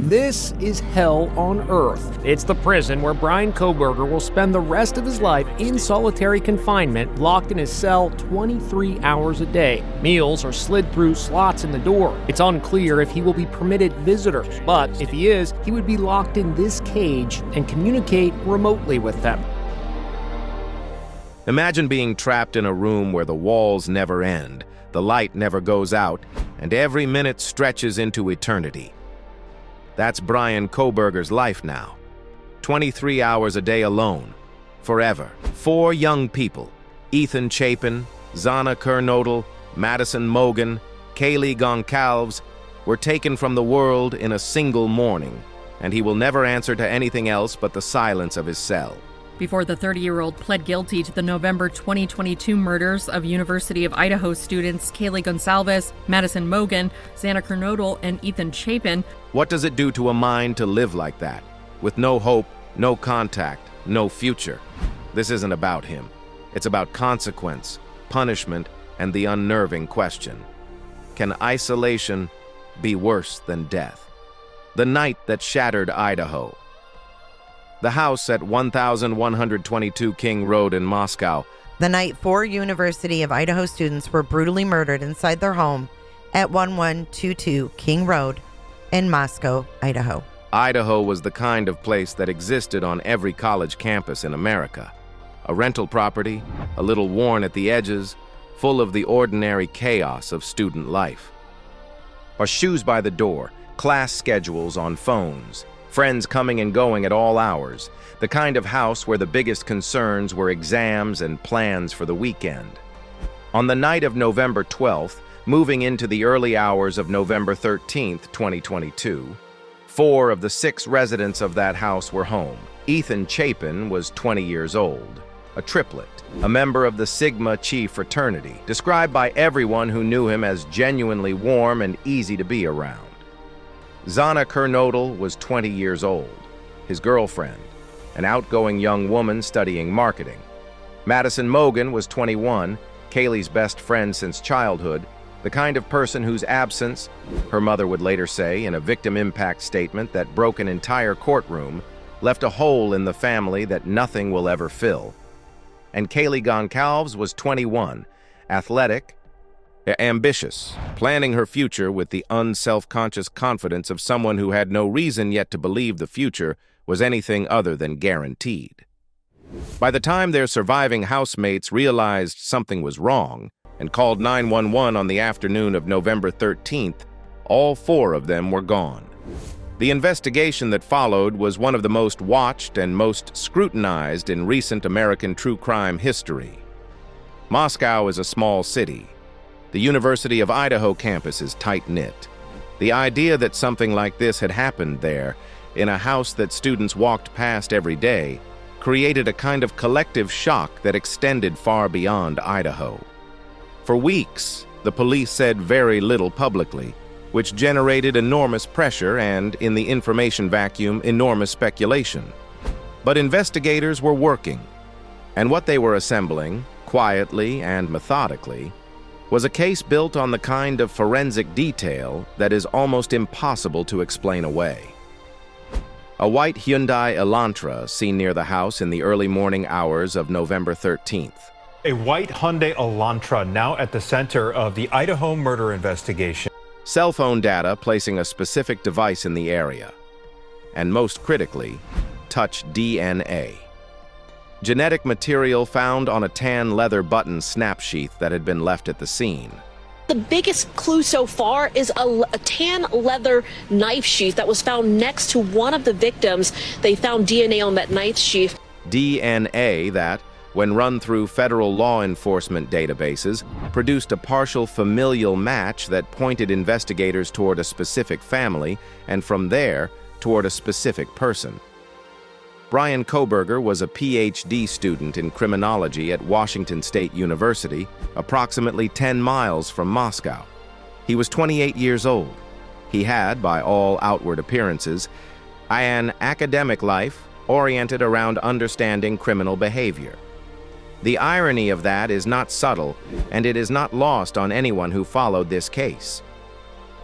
This is hell on earth. It's the prison where Bryan Kohberger will spend the rest of his life in solitary confinement, locked in his cell 23 hours a day. Meals are slid through slots in the door. It's unclear if he will be permitted visitors, but if he is, he would be locked in this cage and communicate remotely with them. Imagine being trapped in a room where the walls never end, the light never goes out, and every minute stretches into eternity. That's Bryan Kohberger's life now. 23 hours a day alone, forever. 4 young people, Ethan Chapin, Xana Kernodle, Madison Mogen, Kaylee Goncalves, were taken from the world in a single morning, and he will never answer to anything else but the silence of his cell. Before the 30-year-old pled guilty to the November 2022 murders of University of Idaho students Kaylee Goncalves, Madison Mogen, Xana Kernodle, and Ethan Chapin. What does it do to a mind to live like that, with no hope, no contact, no future? This isn't about him. It's about consequence, punishment, and the unnerving question. Can isolation be worse than death? The night that shattered Idaho. The house at 1122 King Road in Moscow. The night 4 University of Idaho students were brutally murdered inside their home at 1122 King Road in Moscow, Idaho. Idaho was the kind of place that existed on every college campus in America. A rental property, a little worn at the edges, full of the ordinary chaos of student life. Or shoes by the door, class schedules on phones, friends coming and going at all hours, the kind of house where the biggest concerns were exams and plans for the weekend. On the night of November 12th, moving into the early hours of November 13th, 2022, 4 of the 6 residents of that house were home. Ethan Chapin was 20 years old, a triplet, a member of the Sigma Chi fraternity, described by everyone who knew him as genuinely warm and easy to be around. Xana Kernodle was 20 years old, his girlfriend, an outgoing young woman studying marketing. Madison Mogen was 21, Kaylee's best friend since childhood, the kind of person whose absence, her mother would later say in a victim impact statement that broke an entire courtroom, left a hole in the family that nothing will ever fill. And Kaylee Goncalves was 21, athletic, ambitious, planning her future with the unself-conscious confidence of someone who had no reason yet to believe the future was anything other than guaranteed. By the time their surviving housemates realized something was wrong and called 911 on the afternoon of November 13th, all 4 of them were gone. The investigation that followed was one of the most watched and most scrutinized in recent American true crime history. Moscow is a small city. The University of Idaho campus is tight-knit. The idea that something like this had happened there, in a house that students walked past every day, created a kind of collective shock that extended far beyond Idaho. For weeks, the police said very little publicly, which generated enormous pressure and, in the information vacuum, enormous speculation. But investigators were working, and what they were assembling, quietly and methodically, was a case built on the kind of forensic detail that is almost impossible to explain away. A white Hyundai Elantra seen near the house in the early morning hours of November 13th. A white Hyundai Elantra now at the center of the Idaho murder investigation. Cell phone data placing a specific device in the area. And most critically, touch DNA. Genetic material found on a tan leather button snap sheath that had been left at the scene. The biggest clue so far is a tan leather knife sheath that was found next to one of the victims. They found DNA on that knife sheath. DNA that, when run through federal law enforcement databases, produced a partial familial match that pointed investigators toward a specific family, and from there, toward a specific person. Bryan Kohberger was a PhD student in criminology at Washington State University, approximately 10 miles from Moscow. He was 28 years old. He had, by all outward appearances, an academic life oriented around understanding criminal behavior. The irony of that is not subtle, and it is not lost on anyone who followed this case.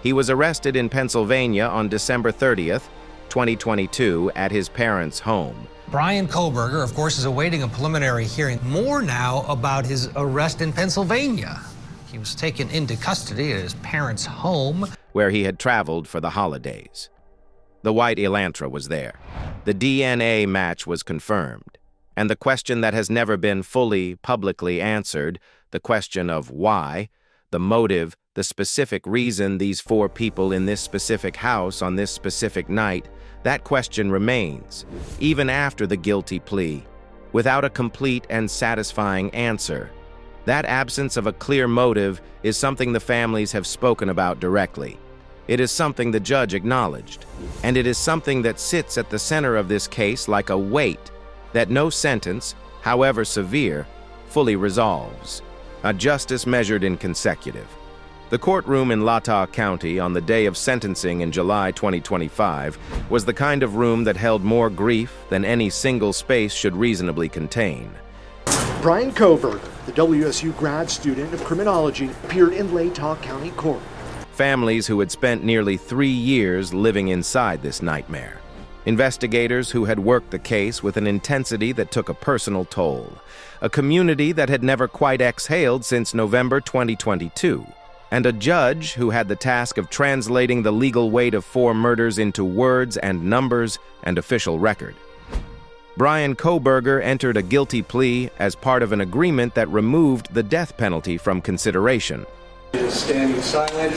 He was arrested in Pennsylvania on December 30th, 2022, at his parents' home. Bryan Kohberger, of course, is awaiting a preliminary hearing. More now about his arrest in Pennsylvania. He was taken into custody at his parents' home, where he had traveled for the holidays. The white Elantra was there. The DNA match was confirmed. And the question that has never been fully, publicly answered, the question of why, the motive, the specific reason these 4 people in this specific house on this specific night, that question remains, even after the guilty plea, without a complete and satisfying answer. That absence of a clear motive is something the families have spoken about directly. It is something the judge acknowledged, and it is something that sits at the center of this case like a weight that no sentence, however severe, fully resolves. A justice measured in consecutive. The courtroom in Latah County on the day of sentencing in July 2025 was the kind of room that held more grief than any single space should reasonably contain. Bryan Kohberger, the WSU grad student of criminology, appeared in Latah County Court. Families who had spent nearly 3 years living inside this nightmare. Investigators who had worked the case with an intensity that took a personal toll. A community that had never quite exhaled since November 2022. And a judge who had the task of translating the legal weight of 4 murders into words and numbers and official record. Bryan Kohberger entered a guilty plea as part of an agreement that removed the death penalty from consideration. Standing silent,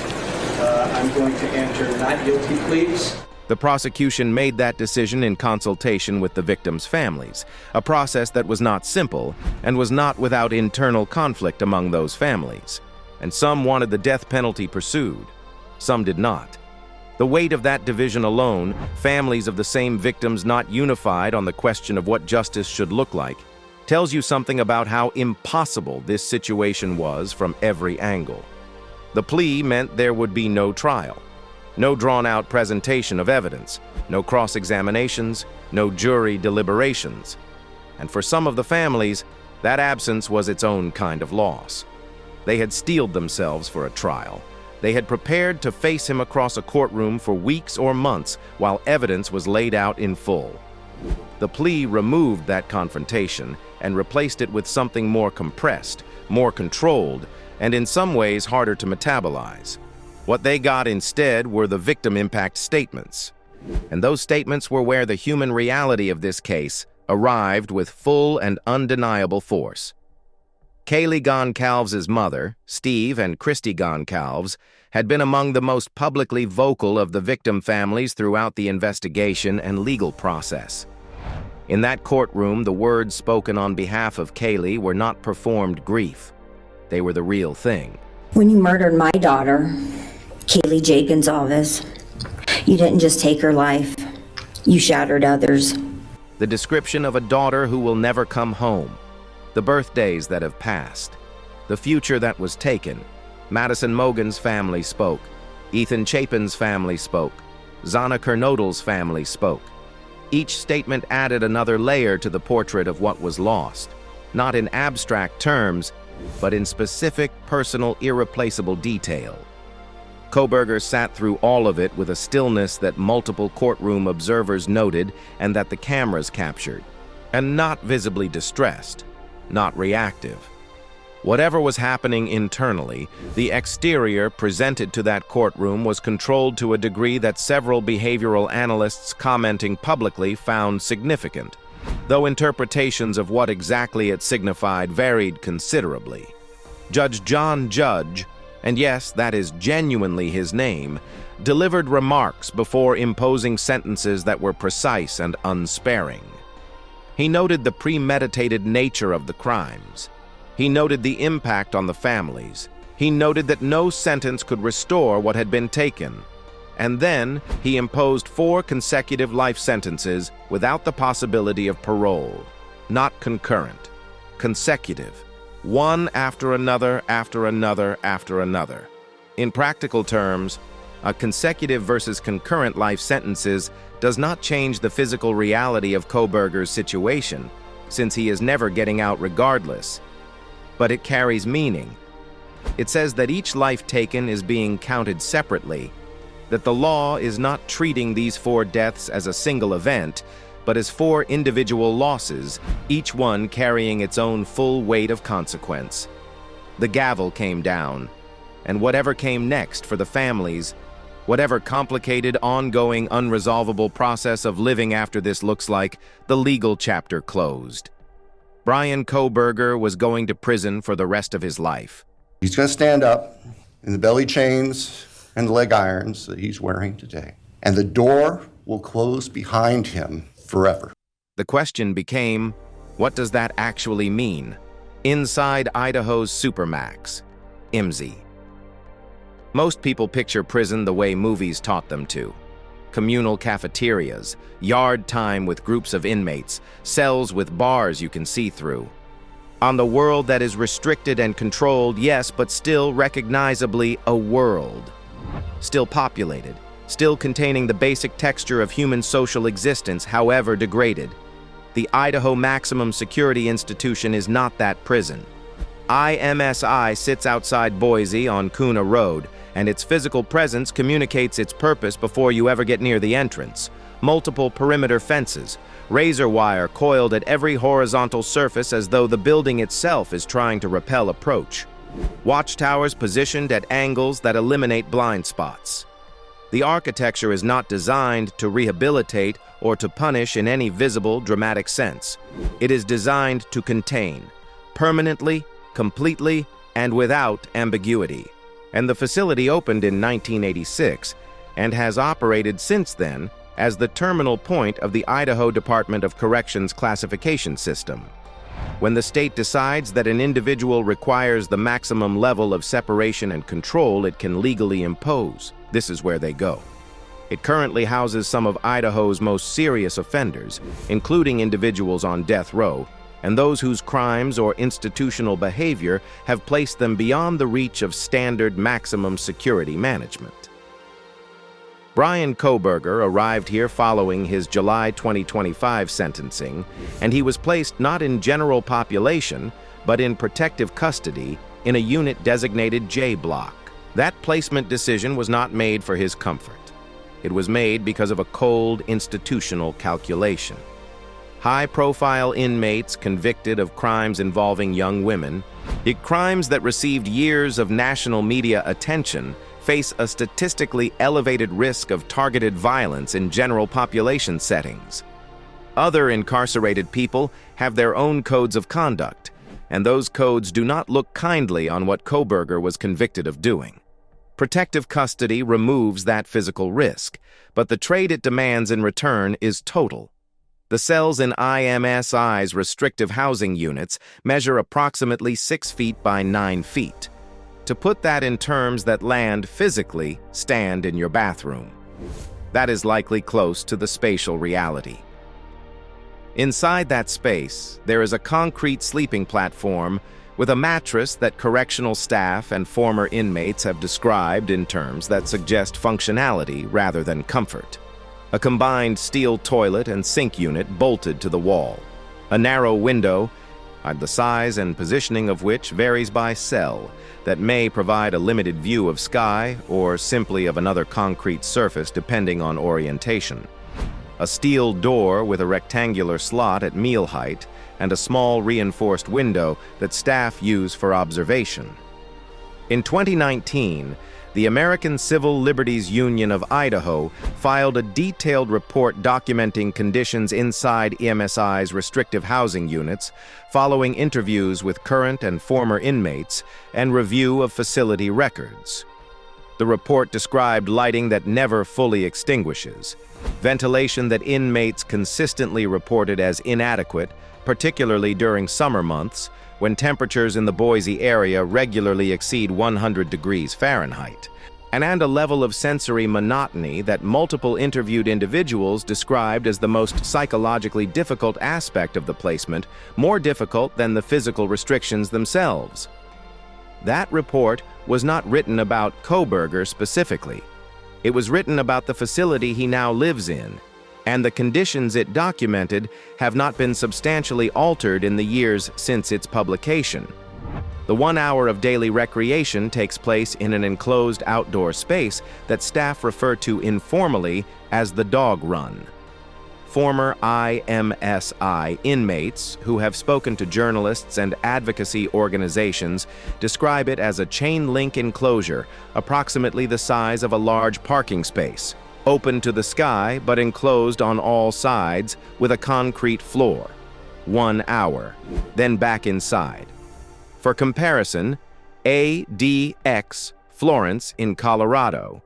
I'm going to enter not guilty pleas. The prosecution made that decision in consultation with the victims' families, a process that was not simple and was not without internal conflict among those families. And some wanted the death penalty pursued, some did not. The weight of that division alone, families of the same victims not unified on the question of what justice should look like, tells you something about how impossible this situation was from every angle. The plea meant there would be no trial, no drawn-out presentation of evidence, no cross-examinations, no jury deliberations. And for some of the families, that absence was its own kind of loss. They had steeled themselves for a trial. They had prepared to face him across a courtroom for weeks or months while evidence was laid out in full. The plea removed that confrontation and replaced it with something more compressed, more controlled, and in some ways harder to metabolize. What they got instead were the victim impact statements. And those statements were where the human reality of this case arrived with full and undeniable force. Kaylee Goncalves' mother, Steve and Christy Goncalves, had been among the most publicly vocal of the victim families throughout the investigation and legal process. In that courtroom, the words spoken on behalf of Kaylee were not performed grief. They were the real thing. When you murdered my daughter, Kaylee J. Goncalves, you didn't just take her life, you shattered others. The description of a daughter who will never come home. The birthdays that have passed, the future that was taken. Madison Mogen's family spoke. Ethan Chapin's family spoke. Xana Kernodle's family spoke. Each statement added another layer to the portrait of what was lost, not in abstract terms, but in specific, personal, irreplaceable detail. Kohberger sat through all of it with a stillness that multiple courtroom observers noted and that the cameras captured, and not visibly distressed. Not reactive. Whatever was happening internally, the exterior presented to that courtroom was controlled to a degree that several behavioral analysts commenting publicly found significant, though interpretations of what exactly it signified varied considerably. Judge John Judge, and yes, that is genuinely his name, delivered remarks before imposing sentences that were precise and unsparing. He noted the premeditated nature of the crimes. He noted the impact on the families. He noted that no sentence could restore what had been taken. And then he imposed 4 consecutive life sentences without the possibility of parole. Not concurrent. Consecutive. One after another, after another, after another. In practical terms, a consecutive versus concurrent life sentences does not change the physical reality of Kohberger's situation, since he is never getting out regardless. But it carries meaning. It says that each life taken is being counted separately, that the law is not treating these 4 deaths as a single event, but as 4 individual losses, each one carrying its own full weight of consequence. The gavel came down, and whatever came next for the families, whatever complicated, ongoing, unresolvable process of living after this looks like, the legal chapter closed. Bryan Kohberger was going to prison for the rest of his life. He's going to stand up in the belly chains and the leg irons that he's wearing today, and the door will close behind him forever. The question became, what does that actually mean? Inside Idaho's Supermax, IMSI. Most people picture prison the way movies taught them to. Communal cafeterias, yard time with groups of inmates, cells with bars you can see through. On the world that is restricted and controlled, yes, but still recognizably a world. Still populated, still containing the basic texture of human social existence, however degraded. The Idaho Maximum Security Institution is not that prison. IMSI sits outside Boise on Kuna Road, and its physical presence communicates its purpose before you ever get near the entrance. Multiple perimeter fences, razor wire coiled at every horizontal surface as though the building itself is trying to repel approach. Watchtowers positioned at angles that eliminate blind spots. The architecture is not designed to rehabilitate or to punish in any visible, dramatic sense. It is designed to contain, permanently, completely, and without ambiguity. And the facility opened in 1986 and has operated since then as the terminal point of the Idaho Department of Corrections classification system. When the state decides that an individual requires the maximum level of separation and control it can legally impose, this is where they go. It currently houses some of Idaho's most serious offenders, including individuals on death row, and those whose crimes or institutional behavior have placed them beyond the reach of standard maximum security management. Bryan Kohberger arrived here following his July 2025 sentencing, and he was placed not in general population, but in protective custody in a unit designated J Block. That placement decision was not made for his comfort. It was made because of a cold institutional calculation. High-profile inmates convicted of crimes involving young women, crimes that received years of national media attention, face a statistically elevated risk of targeted violence in general population settings. Other incarcerated people have their own codes of conduct, and those codes do not look kindly on what Kohberger was convicted of doing. Protective custody removes that physical risk, but the trade it demands in return is total. The cells in IMSI's restrictive housing units measure approximately 6 feet by 9 feet. To put that in terms that land physically stand in your bathroom. That is likely close to the spatial reality. Inside that space, there is a concrete sleeping platform with a mattress that correctional staff and former inmates have described in terms that suggest functionality rather than comfort. A combined steel toilet and sink unit bolted to the wall. A narrow window, the size and positioning of which varies by cell, that may provide a limited view of sky or simply of another concrete surface depending on orientation. A steel door with a rectangular slot at meal height and a small reinforced window that staff use for observation. In 2019, the American Civil Liberties Union of Idaho filed a detailed report documenting conditions inside EMSI's restrictive housing units following interviews with current and former inmates and review of facility records. The report described lighting that never fully extinguishes, ventilation that inmates consistently reported as inadequate, particularly during summer months, when temperatures in the Boise area regularly exceed 100 degrees Fahrenheit, and a level of sensory monotony that multiple interviewed individuals described as the most psychologically difficult aspect of the placement, more difficult than the physical restrictions themselves. That report was not written about Kohberger specifically. It was written about the facility he now lives in, and the conditions it documented have not been substantially altered in the years since its publication. The 1 hour of daily recreation takes place in an enclosed outdoor space that staff refer to informally as the dog run. Former IMSI inmates who have spoken to journalists and advocacy organizations describe it as a chain-link enclosure approximately the size of a large parking space, open to the sky but enclosed on all sides with a concrete floor. 1 hour, then back inside. For comparison, ADX Florence in Colorado,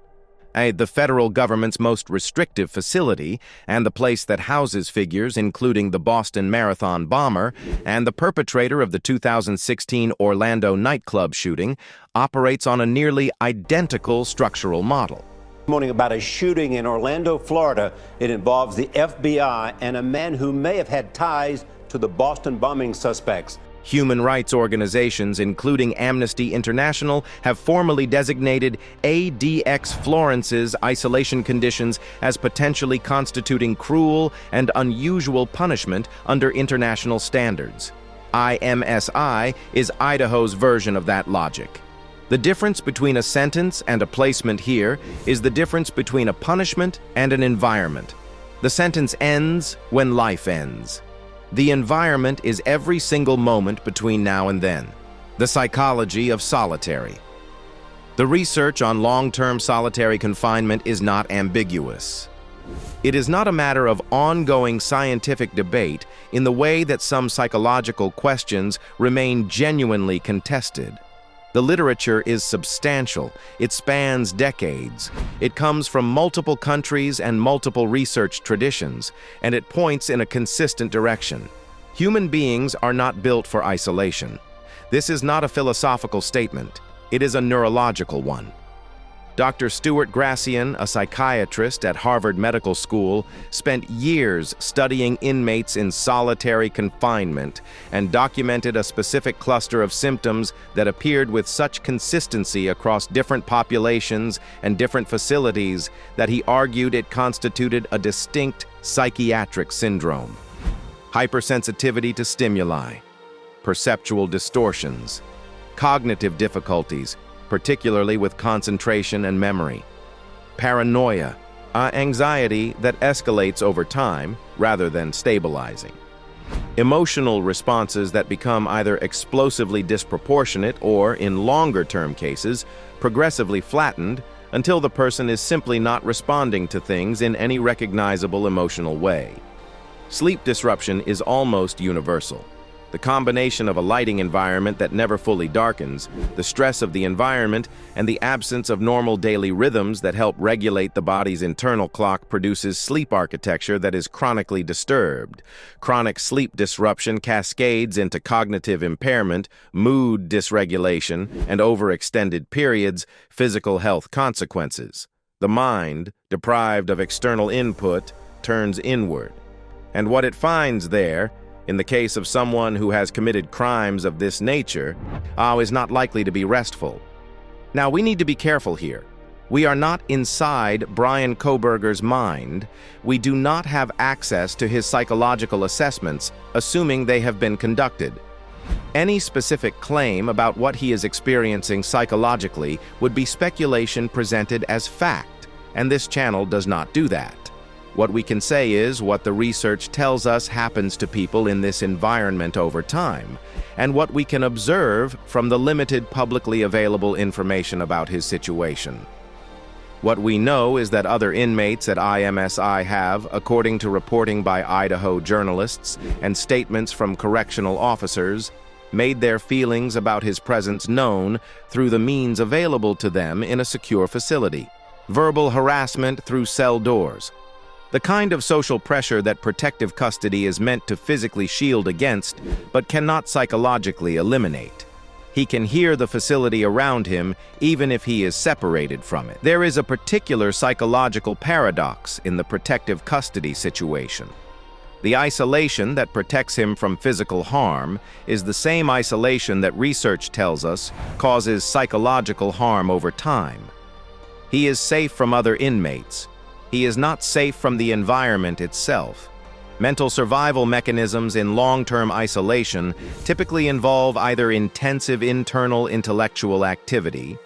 the federal government's most restrictive facility and the place that houses figures including the Boston Marathon bomber and the perpetrator of the 2016 Orlando nightclub shooting, operates on a nearly identical structural model. Morning about a shooting in Orlando, Florida. It involves the FBI and a man who may have had ties to the Boston bombing suspects. Human rights organizations, including Amnesty International, have formally designated ADX Florence's isolation conditions as potentially constituting cruel and unusual punishment under international standards. IMSI is Idaho's version of that logic. The difference between a sentence and a placement here is the difference between a punishment and an environment. The sentence ends when life ends. The environment is every single moment between now and then. The psychology of solitary. The research on long-term solitary confinement is not ambiguous. It is not a matter of ongoing scientific debate in the way that some psychological questions remain genuinely contested. The literature is substantial. It spans decades. It comes from multiple countries and multiple research traditions, and it points in a consistent direction. Human beings are not built for isolation. This is not a philosophical statement. It is a neurological one. Dr. Stuart Gracian, a psychiatrist at Harvard Medical School, spent years studying inmates in solitary confinement and documented a specific cluster of symptoms that appeared with such consistency across different populations and different facilities that he argued it constituted a distinct psychiatric syndrome. Hypersensitivity to stimuli, perceptual distortions, cognitive difficulties, particularly with concentration and memory, paranoia, anxiety that escalates over time rather than stabilizing, emotional responses that become either explosively disproportionate or, in longer-term cases, progressively flattened until the person is simply not responding to things in any recognizable emotional way. Sleep disruption is almost universal. The combination of a lighting environment that never fully darkens, the stress of the environment, and the absence of normal daily rhythms that help regulate the body's internal clock produces sleep architecture that is chronically disturbed. Chronic sleep disruption cascades into cognitive impairment, mood dysregulation, and over extended periods, physical health consequences. The mind, deprived of external input, turns inward. And what it finds there, in the case of someone who has committed crimes of this nature, is not likely to be restful. Now, we need to be careful here. We are not inside Bryan Kohberger's mind. We do not have access to his psychological assessments, assuming they have been conducted. Any specific claim about what he is experiencing psychologically would be speculation presented as fact, and this channel does not do that. What we can say is what the research tells us happens to people in this environment over time, and what we can observe from the limited publicly available information about his situation. What we know is that other inmates at IMSI have, according to reporting by Idaho journalists and statements from correctional officers, made their feelings about his presence known through the means available to them in a secure facility. Verbal harassment through cell doors. The kind of social pressure that protective custody is meant to physically shield against, but cannot psychologically eliminate. He can hear the facility around him, even if he is separated from it. There is a particular psychological paradox in the protective custody situation. The isolation that protects him from physical harm is the same isolation that research tells us causes psychological harm over time. He is safe from other inmates. He is not safe from the environment itself. Mental survival mechanisms in long-term isolation typically involve either intensive internal intellectual activity,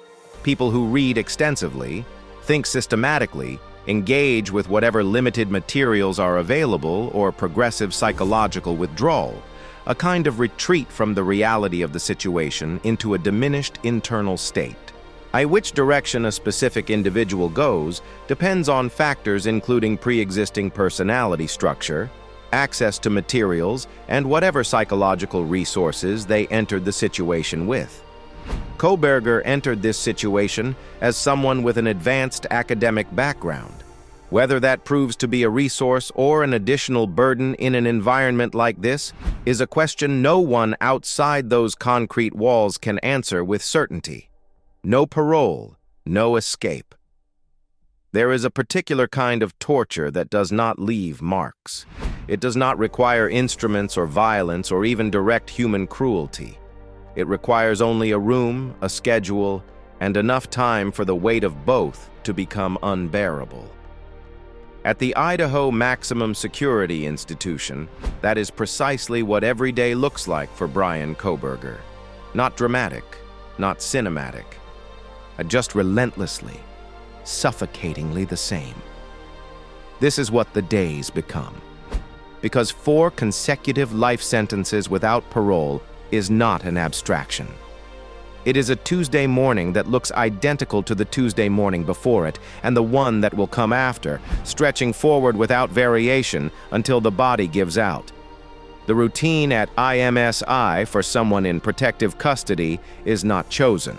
people who read extensively, think systematically, engage with whatever limited materials are available, or progressive psychological withdrawal, a kind of retreat from the reality of the situation into a diminished internal state. Which direction a specific individual goes depends on factors including pre-existing personality structure, access to materials, and whatever psychological resources they entered the situation with. Kohberger entered this situation as someone with an advanced academic background. Whether that proves to be a resource or an additional burden in an environment like this is a question no one outside those concrete walls can answer with certainty. No parole, no escape. There is a particular kind of torture that does not leave marks. It does not require instruments or violence or even direct human cruelty. It requires only a room, a schedule, and enough time for the weight of both to become unbearable. At the Idaho Maximum Security Institution, that is precisely what every day looks like for Bryan Kohberger. Not dramatic, not cinematic, just relentlessly, suffocatingly the same. This is what the days become. Because 4 consecutive life sentences without parole is not an abstraction. It is a Tuesday morning that looks identical to the Tuesday morning before it, and the one that will come after, stretching forward without variation until the body gives out. The routine at IMSI for someone in protective custody is not chosen.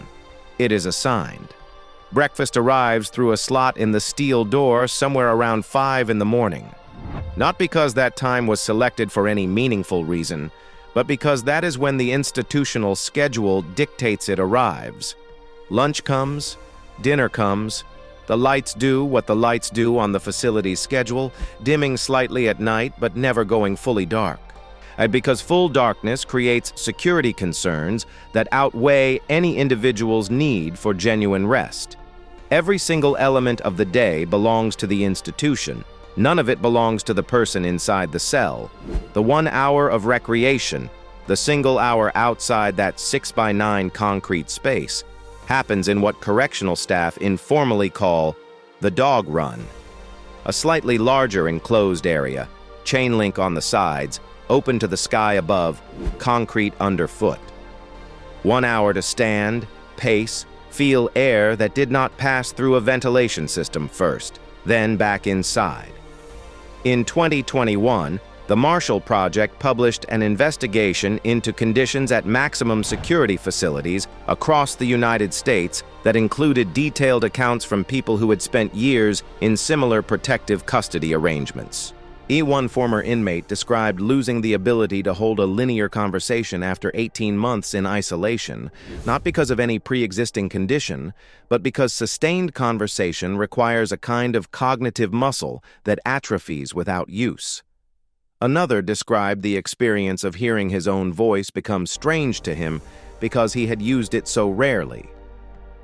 It is assigned. Breakfast arrives through a slot in the steel door somewhere around 5 in the morning. Not because that time was selected for any meaningful reason, but because that is when the institutional schedule dictates it arrives. Lunch comes, dinner comes, the lights do what the lights do on the facility's schedule, dimming slightly at night but never going fully dark. And because full darkness creates security concerns that outweigh any individual's need for genuine rest. Every single element of the day belongs to the institution. None of it belongs to the person inside the cell. The 1 hour of recreation, the single hour outside that 6x9 concrete space, happens in what correctional staff informally call the dog run. A slightly larger enclosed area, chain link on the sides, open to the sky above, concrete underfoot. 1 hour to stand, pace, feel air that did not pass through a ventilation system first, then back inside. In 2021, the Marshall Project published an investigation into conditions at maximum security facilities across the United States that included detailed accounts from people who had spent years in similar protective custody arrangements. One former inmate described losing the ability to hold a linear conversation after 18 months in isolation, not because of any pre-existing condition, but because sustained conversation requires a kind of cognitive muscle that atrophies without use. Another described the experience of hearing his own voice become strange to him because he had used it so rarely.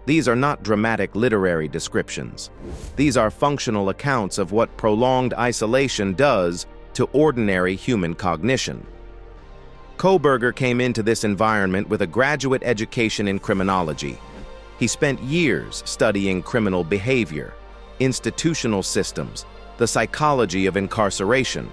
These are not dramatic literary descriptions. These are functional accounts of what prolonged isolation does to ordinary human cognition. Kohberger came into this environment with a graduate education in criminology. He spent years studying criminal behavior, institutional systems, the psychology of incarceration.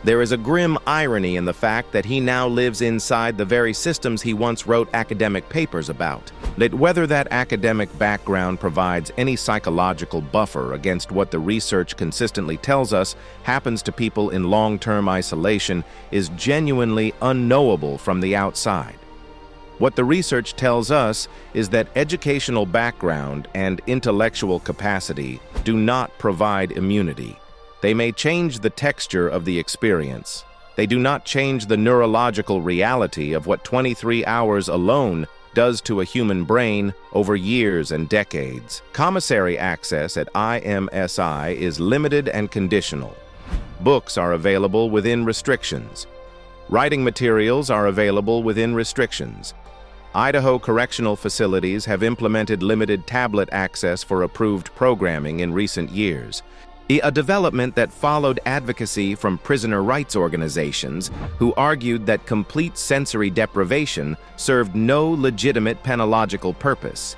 There is a grim irony in the fact that he now lives inside the very systems he once wrote academic papers about. That whether that academic background provides any psychological buffer against what the research consistently tells us happens to people in long-term isolation is genuinely unknowable from the outside. What the research tells us is that educational background and intellectual capacity do not provide immunity. They may change the texture of the experience. They do not change the neurological reality of what 23 hours alone does to a human brain over years and decades. Commissary access at IMSI is limited and conditional. Books are available within restrictions. Writing materials are available within restrictions. Idaho correctional facilities have implemented limited tablet access for approved programming in recent years. A development that followed advocacy from prisoner rights organizations who argued that complete sensory deprivation served no legitimate penological purpose.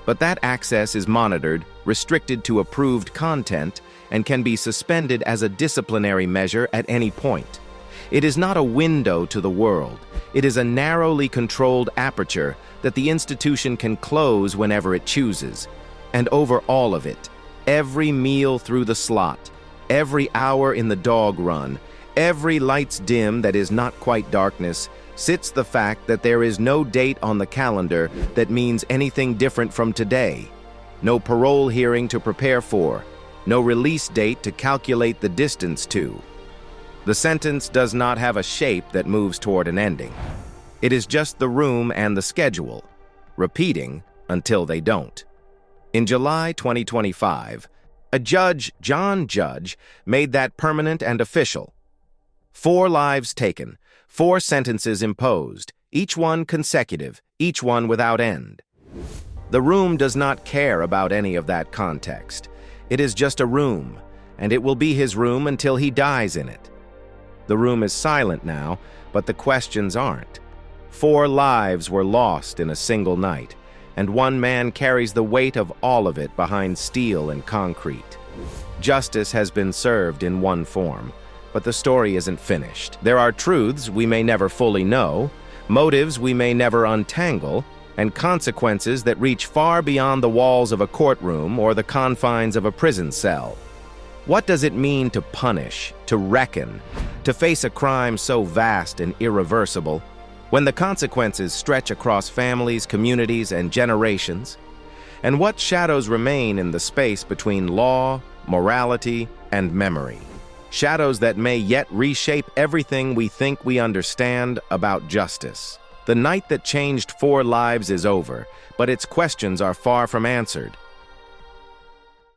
But that access is monitored, restricted to approved content, and can be suspended as a disciplinary measure at any point. It is not a window to the world. It is a narrowly controlled aperture that the institution can close whenever it chooses. And over all of it, every meal through the slot, every hour in the dog run, every lights dim that is not quite darkness, sits the fact that there is no date on the calendar that means anything different from today. No parole hearing to prepare for, no release date to calculate the distance to. The sentence does not have a shape that moves toward an ending. It is just the room and the schedule, repeating until they don't. In July 2025, a judge, John Judge, made that permanent and official. 4 lives taken, 4 sentences imposed, each one consecutive, each one without end. The room does not care about any of that context. It is just a room, and it will be his room until he dies in it. The room is silent now, but the questions aren't. 4 lives were lost in a single night, and one man carries the weight of all of it behind steel and concrete. Justice has been served in one form, but the story isn't finished. There are truths we may never fully know, motives we may never untangle, and consequences that reach far beyond the walls of a courtroom or the confines of a prison cell. What does it mean to punish, to reckon, to face a crime so vast and irreversible, when the consequences stretch across families, communities, and generations? And what shadows remain in the space between law, morality, and memory? Shadows that may yet reshape everything we think we understand about justice. The night that changed 4 lives is over, but its questions are far from answered.